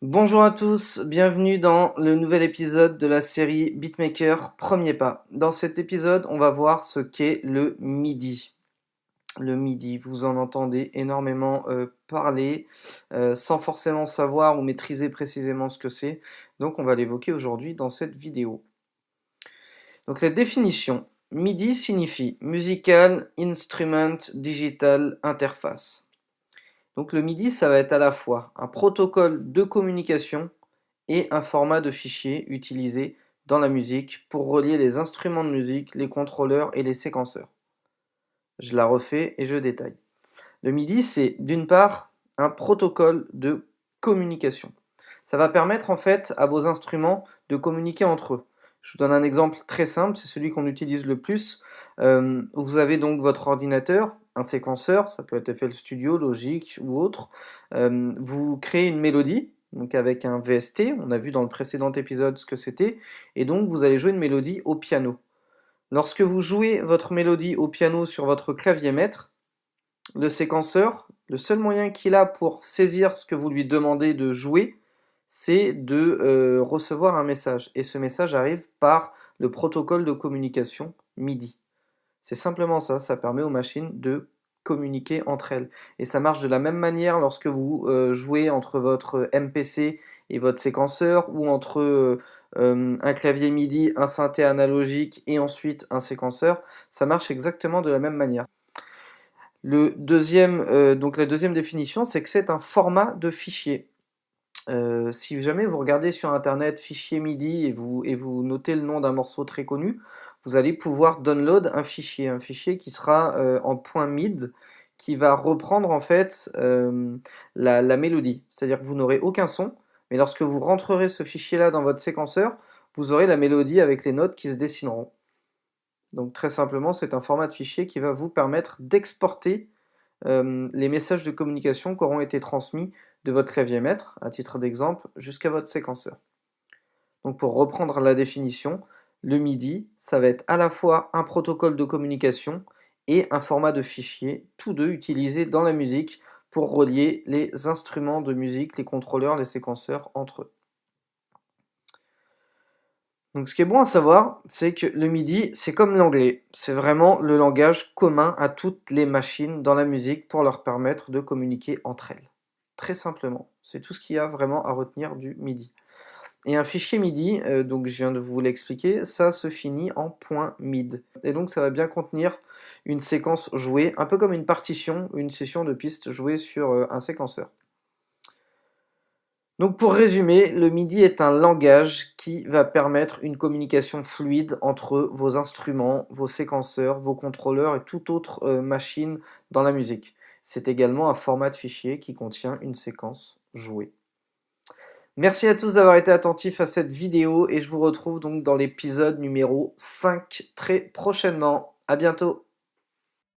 Bonjour à tous, bienvenue dans le nouvel épisode de la série Beatmaker Premier Pas. Dans cet épisode, on va voir ce qu'est le MIDI. Le MIDI, vous en entendez énormément parler sans forcément savoir ou maîtriser précisément ce que c'est. Donc on va l'évoquer aujourd'hui dans cette vidéo. Donc la définition, MIDI signifie Musical Instrument Digital Interface. Donc le MIDI, ça va être à la fois un protocole de communication et un format de fichier utilisé dans la musique pour relier les instruments de musique, les contrôleurs et les séquenceurs. Je la refais et je détaille. Le MIDI, c'est d'une part un protocole de communication. Ça va permettre en fait à vos instruments de communiquer entre eux. Je vous donne un exemple très simple, c'est celui qu'on utilise le plus. Vous avez donc votre ordinateur, un séquenceur, ça peut être FL Studio, Logic ou autre. Vous créez une mélodie, donc avec un VST, on a vu dans le précédent épisode ce que c'était, et donc vous allez jouer une mélodie au piano. Lorsque vous jouez votre mélodie au piano sur votre clavier maître, le séquenceur, le seul moyen qu'il a pour saisir ce que vous lui demandez de jouer, c'est de recevoir un message. Et ce message arrive par le protocole de communication MIDI. C'est simplement ça, ça permet aux machines de communiquer entre elles. Et ça marche de la même manière lorsque vous jouez entre votre MPC et votre séquenceur, ou entre un clavier MIDI, un synthé analogique et ensuite un séquenceur. Ça marche exactement de la même manière. Donc la deuxième définition, c'est que c'est un format de fichier. Si jamais vous regardez sur internet fichier MIDI et vous notez le nom d'un morceau très connu, vous allez pouvoir download un fichier qui sera en point .mid, qui va reprendre en fait la mélodie. C'est-à-dire que vous n'aurez aucun son, mais lorsque vous rentrerez ce fichier-là dans votre séquenceur, vous aurez la mélodie avec les notes qui se dessineront. Donc très simplement, c'est un format de fichier qui va vous permettre d'exporter les messages de communication qui auront été transmis de votre clavier maître, à titre d'exemple, jusqu'à votre séquenceur. Donc pour reprendre la définition, le MIDI, ça va être à la fois un protocole de communication et un format de fichier, tous deux utilisés dans la musique pour relier les instruments de musique, les contrôleurs, les séquenceurs entre eux. Donc ce qui est bon à savoir, c'est que le MIDI, c'est comme l'anglais. C'est vraiment le langage commun à toutes les machines dans la musique pour leur permettre de communiquer entre elles. Très simplement. C'est tout ce qu'il y a vraiment à retenir du MIDI. Et un fichier MIDI, donc je viens de vous l'expliquer, ça se finit en point .mid. Et donc ça va bien contenir une séquence jouée, un peu comme une partition, une session de pistes jouée sur un séquenceur. Donc pour résumer, le MIDI est un langage qui va permettre une communication fluide entre vos instruments, vos séquenceurs, vos contrôleurs et toute autre machine dans la musique. C'est également un format de fichier qui contient une séquence jouée. Merci à tous d'avoir été attentifs à cette vidéo et je vous retrouve donc dans l'épisode numéro 5 très prochainement. À bientôt.